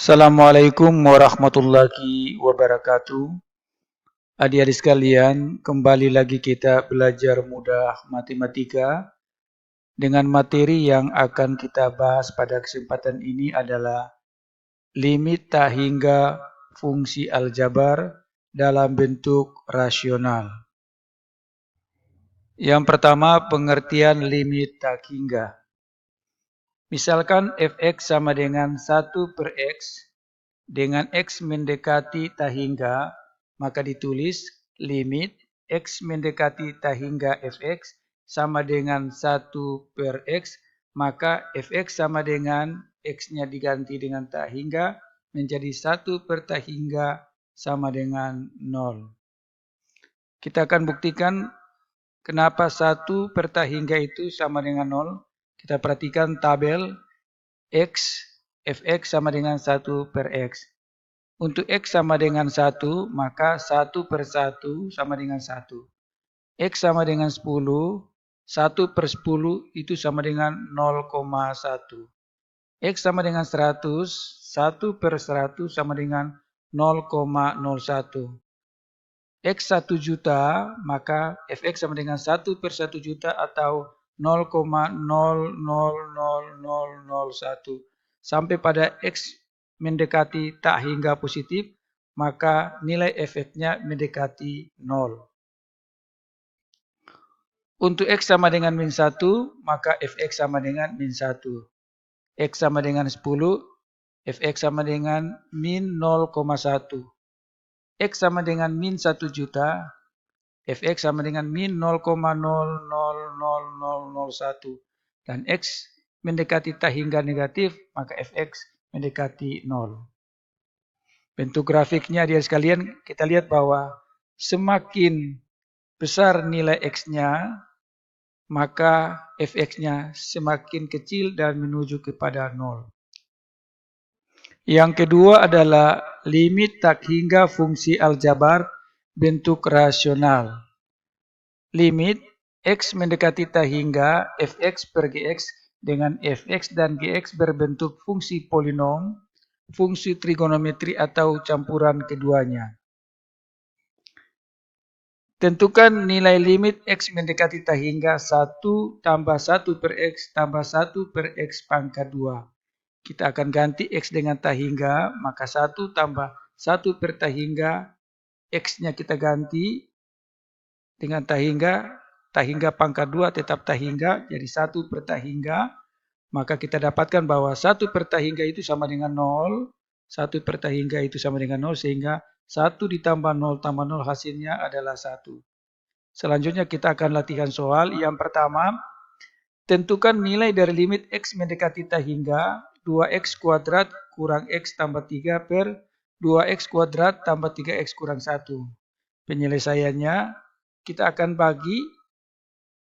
Assalamualaikum warahmatullahi wabarakatuh. Adik-adik sekalian, kembali lagi kita belajar mudah matematika. Dengan materi yang akan kita bahas pada kesempatan ini adalah limit tak hingga fungsi aljabar dalam bentuk rasional. Yang pertama, pengertian limit tak hingga. Misalkan fx sama dengan 1/x dengan x mendekati tak hingga, maka ditulis limit x mendekati tak hingga fx sama dengan 1/x, maka fx sama dengan x-nya diganti dengan tak hingga menjadi 1/tak hingga sama dengan 0. Kita akan buktikan kenapa 1/tak hingga itu sama dengan 0. Kita perhatikan tabel x, fx sama dengan 1/x. Untuk x sama dengan 1, maka 1/1 sama dengan 1. X sama dengan 10, 1/10 itu sama dengan 0,1. X sama dengan 100, 1/100 sama dengan 0,01. X 1 juta, maka fx sama dengan 1/1 juta atau 0,000001. Sampai pada x mendekati tak hingga positif, maka nilai efeknya mendekati 0. Untuk x sama dengan min 1, maka fx sama dengan min 1. X sama dengan 10, fx sama dengan min 0,1. X sama dengan min 1 juta, fx sama dengan min 0,000001. Dan x mendekati tak hingga negatif, maka fx mendekati 0. Bentuk grafiknya dia sekalian, kita lihat bahwa semakin besar nilai x-nya, maka fx-nya semakin kecil dan menuju kepada 0. Yang kedua adalah limit tak hingga fungsi aljabar bentuk rasional. Limit x mendekati tak hingga fx per gx dengan fx dan gx berbentuk fungsi polinom, fungsi trigonometri atau campuran keduanya. Tentukan nilai limit x mendekati tak hingga 1 tambah 1/x tambah 1/x pangkat 2. Kita akan ganti x dengan tak hingga, maka 1 tambah 1/tak hingga, x-nya kita ganti dengan tak hingga pangkat 2 tetap tak hingga, jadi 1/tak hingga. Maka kita dapatkan bahwa 1/tak hingga itu sama dengan 0, 1/tak hingga itu sama dengan 0, sehingga 1 ditambah 0 tambah 0 hasilnya adalah 1. Selanjutnya kita akan latihan soal. Yang pertama, tentukan nilai dari limit x mendekati tak hingga 2x kuadrat kurang x tambah 3 per 2x kuadrat tambah 3x kurang 1. Penyelesaiannya, kita akan bagi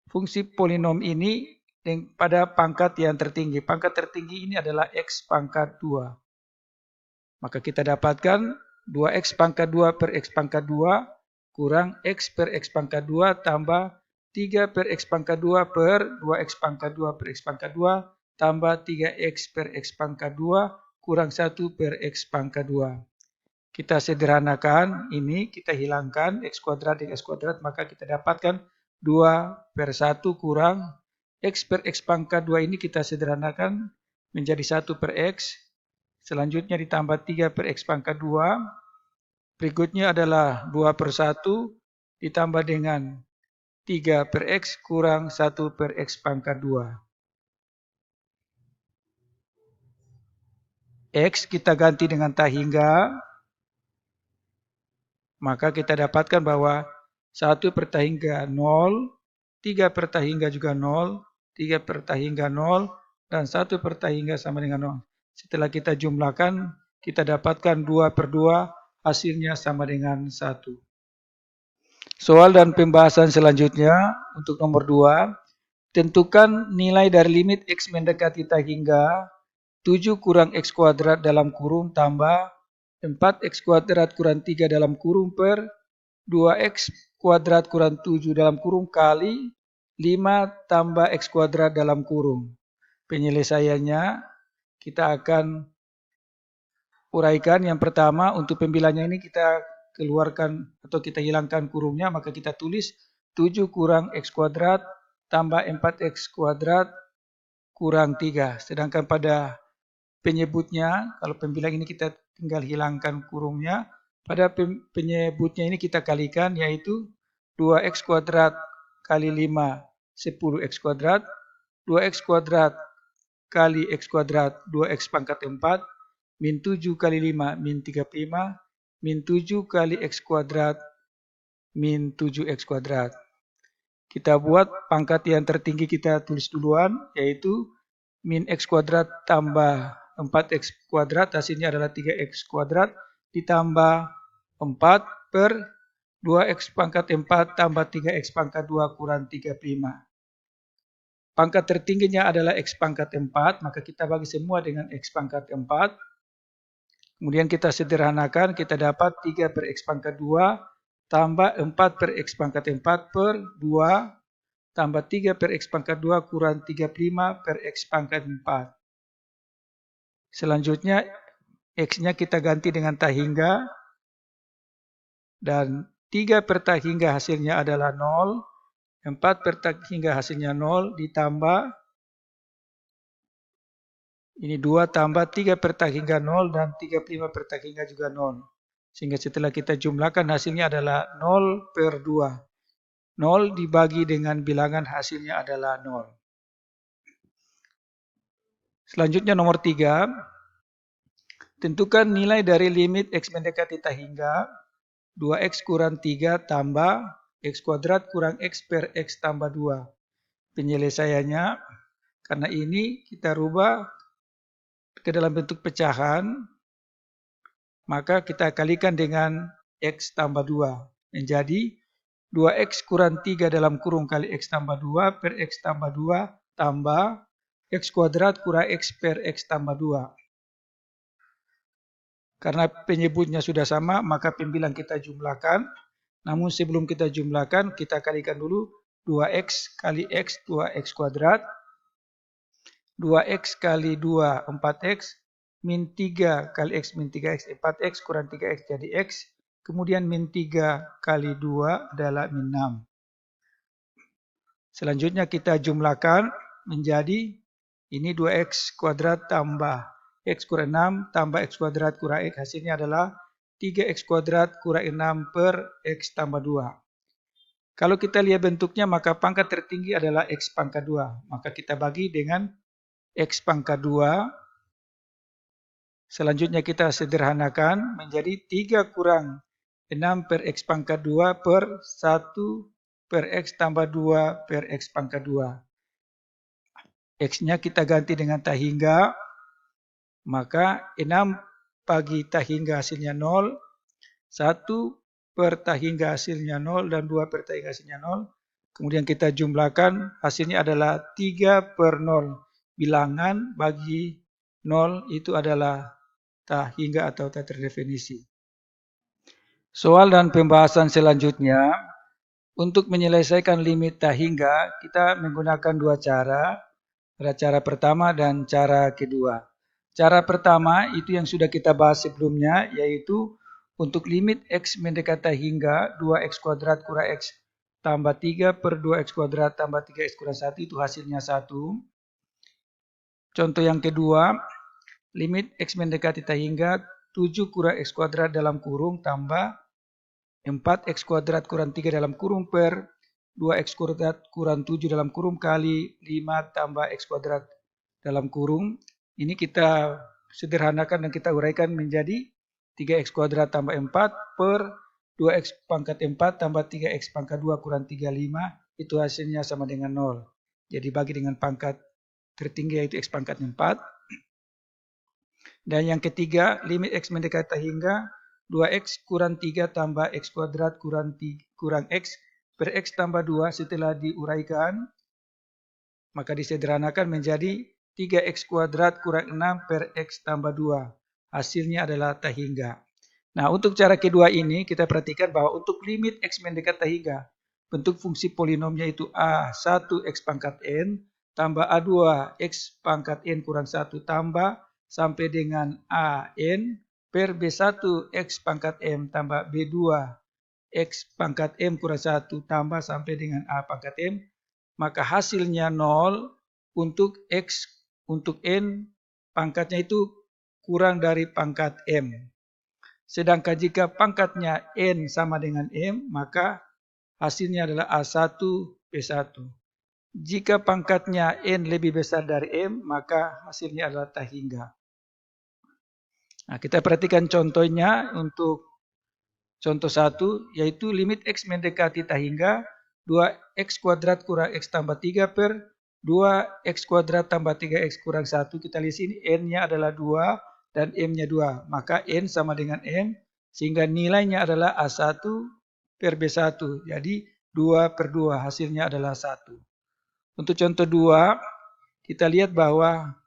fungsi polinom ini pada pangkat yang tertinggi. Pangkat tertinggi ini adalah x pangkat 2. Maka kita dapatkan 2x pangkat 2 per x pangkat 2 kurang x per x pangkat 2 tambah 3 per x pangkat 2 per 2x pangkat 2 per x pangkat 2 tambah 3x per x pangkat 2 kurang 1 per x pangkat 2. Kita sederhanakan ini, kita hilangkan x kuadrat dengan x kuadrat, maka kita dapatkan 2/1 kurang x per x pangkat 2 ini kita sederhanakan menjadi 1 per x. Selanjutnya ditambah 3 per x pangkat 2. Berikutnya adalah 2/1 ditambah dengan 3 per x kurang 1 per x pangkat 2. X kita ganti dengan tak hingga, maka kita dapatkan bahwa 1/tak hingga 0, 3/tak hingga juga 0, 3/tak hingga 0, dan 1/tak hingga sama dengan 0. Setelah kita jumlahkan, kita dapatkan 2/2, hasilnya sama dengan 1. Soal dan pembahasan selanjutnya untuk nomor 2. Tentukan nilai dari limit x mendekati tak hingga 7 kurang x kuadrat dalam kurung tambah 4x kuadrat kurang 3 dalam kurung per 2x kuadrat kurang 7 dalam kurung kali 5 tambah x kuadrat dalam kurung. Penyelesaiannya kita akan uraikan. Yang pertama, untuk pembilangnya ini kita keluarkan atau kita hilangkan kurungnya, maka kita tulis 7 kurang X kuadrat tambah 4X kuadrat kurang 3. Sedangkan pada penyebutnya, kalau pembilang ini kita tinggal hilangkan kurungnya, pada penyebutnya ini kita kalikan, yaitu 2X kuadrat kali 5, 10X kuadrat, 2X kuadrat kali X kuadrat, 2X pangkat 4, min 7 kali 5, min 35, min 7 kali X kuadrat, min 7X kuadrat. Kita buat pangkat yang tertinggi kita tulis duluan, yaitu min X kuadrat tambah 4X kuadrat, hasilnya adalah 3X kuadrat, ditambah 4 per 2X pangkat 4 tambah 3X pangkat 2 kurang 35. Pangkat tertingginya adalah X pangkat 4, maka kita bagi semua dengan X pangkat 4. Kemudian kita sederhanakan, kita dapat 3 per X pangkat 2 tambah 4 per X pangkat 4 per 2 tambah 3 per X pangkat 2 kurang 35 per X pangkat 4. Selanjutnya X-nya kita ganti dengan tak hingga. Dan 3 per tak hingga hasilnya adalah 0. 4 per tak hingga hasilnya 0 ditambah. Ini 2 tambah 3 per tak hingga 0 dan 35 per tak hingga juga 0. Sehingga setelah kita jumlahkan hasilnya adalah 0 per 2. 0 dibagi dengan bilangan hasilnya adalah 0. Selanjutnya nomor 3. Tentukan nilai dari limit X mendekati tak hingga 2X kurang 3 tambah X kuadrat kurang X per X tambah 2. Penyelesaiannya, karena ini kita rubah ke dalam bentuk pecahan, maka kita kalikan dengan X tambah 2. Menjadi 2X kurang 3 dalam kurung kali X tambah 2 per X tambah 2 tambah X kuadrat kurang X per X tambah 2. Karena penyebutnya sudah sama, maka pembilang kita jumlahkan. Namun sebelum kita jumlahkan, kita kalikan dulu 2X kali X, 2X kuadrat. 2X kali 2, 4X. Min 3 kali X, min 3X, 4X kurang 3X jadi X. Kemudian min 3 kali 2 adalah min 6. Selanjutnya kita jumlahkan menjadi ini 2X kuadrat tambah X kurang 6 tambah X kuadrat kurang X. Hasilnya adalah 3X kuadrat kurang 6 per X tambah 2. Kalau kita lihat bentuknya, maka pangkat tertinggi adalah X pangkat 2. Maka kita bagi dengan X pangkat 2. Selanjutnya kita sederhanakan menjadi 3 kurang 6 per X pangkat 2 per 1 per X tambah 2 per X pangkat 2. X-nya kita ganti dengan tak hingga. Maka 6 bagi tak hingga hasilnya 0. 1 per tak hingga hasilnya 0 dan 2 per tak hingga hasilnya 0. Kemudian kita jumlahkan, hasilnya adalah 3 per 0. Bilangan bagi 0 itu adalah tak hingga atau tak terdefinisi. Soal dan pembahasan selanjutnya, untuk menyelesaikan limit tak hingga, kita menggunakan dua cara. Ada cara pertama dan cara kedua. Cara pertama itu yang sudah kita bahas sebelumnya, yaitu untuk limit X mendekati tak hingga 2X kuadrat kurang X tambah 3 per 2X kuadrat tambah 3X kurang 1 itu hasilnya 1. Contoh yang kedua, limit X mendekati tak hingga 7 kurang X kuadrat dalam kurung tambah 4X kuadrat kurang 3 dalam kurung per 2X kuadrat kurang 7 dalam kurung kali 5 tambah X kuadrat dalam kurung. Ini kita sederhanakan dan kita uraikan menjadi 3X kuadrat tambah 4 per 2X pangkat 4 tambah 3X pangkat 2 kurang 35. Itu hasilnya sama dengan 0. Jadi bagi dengan pangkat tertinggi yaitu X pangkat 4. Dan yang ketiga, limit X mendekati tak hingga 2X kurang 3 tambah X kuadrat kurang X per X tambah 2 setelah diuraikan, maka disederhanakan menjadi 3X kuadrat kurang 6 per X tambah 2. Hasilnya adalah tak hingga. Nah, untuk cara kedua ini kita perhatikan bahwa untuk limit X mendekati tak hingga, bentuk fungsi polinomnya itu A1 X pangkat N tambah A2 X pangkat N kurang 1 tambah sampai dengan AN per B1 X pangkat M tambah B2 X pangkat M kurang 1 tambah sampai dengan A pangkat M, maka hasilnya 0 untuk X untuk N pangkatnya itu kurang dari pangkat M. Sedangkan jika pangkatnya N sama dengan M, maka hasilnya adalah A1 B1. Jika pangkatnya N lebih besar dari M, maka hasilnya adalah tak hingga. Nah, kita perhatikan contohnya untuk contoh 1, yaitu limit X mendekati tak hingga 2X kuadrat kurang X tambah 3 per 2X kuadrat tambah 3X kurang 1. Kita lihat sini N-nya adalah 2 dan M-nya 2. Maka N sama dengan M, sehingga nilainya adalah A1 per B1. Jadi 2 per 2 hasilnya adalah 1. Untuk contoh 2, kita lihat bahwa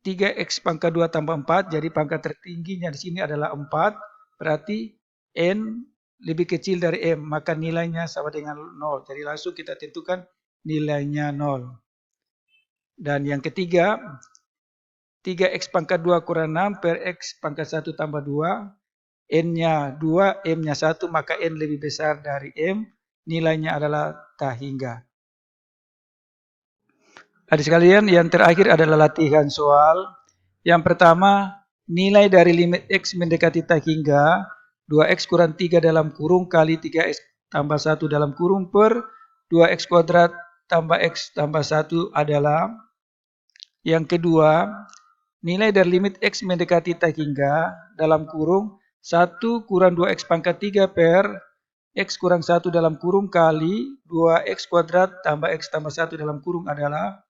3X pangkat 2 tambah 4, jadi pangkat tertingginya di sini adalah 4, berarti N lebih kecil dari M, maka nilainya sama dengan 0. Jadi langsung kita tentukan nilainya 0. Dan yang ketiga, 3X pangkat 2 kurang 6 per X pangkat 1 tambah 2, N-nya 2, M-nya 1, maka N lebih besar dari M, nilainya adalah tak hingga. Adik sekalian, yang terakhir adalah latihan soal. Yang pertama, nilai dari limit X mendekati tak hingga 2X kurang 3 dalam kurung kali 3X tambah 1 dalam kurung per 2X kuadrat tambah X tambah 1 adalah. Yang kedua, nilai dari limit X mendekati tak hingga dalam kurung 1 kurang 2X pangkat 3 per X kurang 1 dalam kurung kali 2X kuadrat tambah X tambah 1 dalam kurung adalah.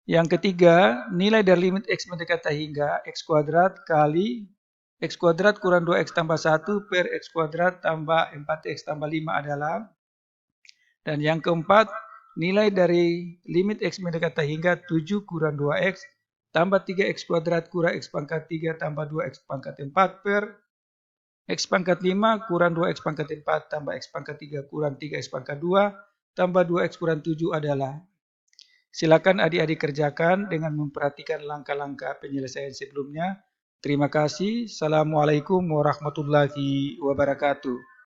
Yang ketiga, nilai dari limit X mendekati tak hingga X kuadrat kali X kuadrat kurang 2X tambah 1 per X kuadrat tambah 4X tambah 5 adalah. Dan yang keempat, nilai dari limit X mendekati tak hingga 7 kurang 2X tambah 3X kuadrat kurang X pangkat 3 tambah 2X pangkat 4 per X pangkat 5 kurang 2X pangkat 4 tambah X pangkat 3 kurang 3X pangkat 2 tambah 2X kurang 7 adalah. Silakan adik-adik kerjakan dengan memperhatikan langkah-langkah penyelesaian sebelumnya. Terima kasih. Assalamualaikum warahmatullahi wabarakatuh.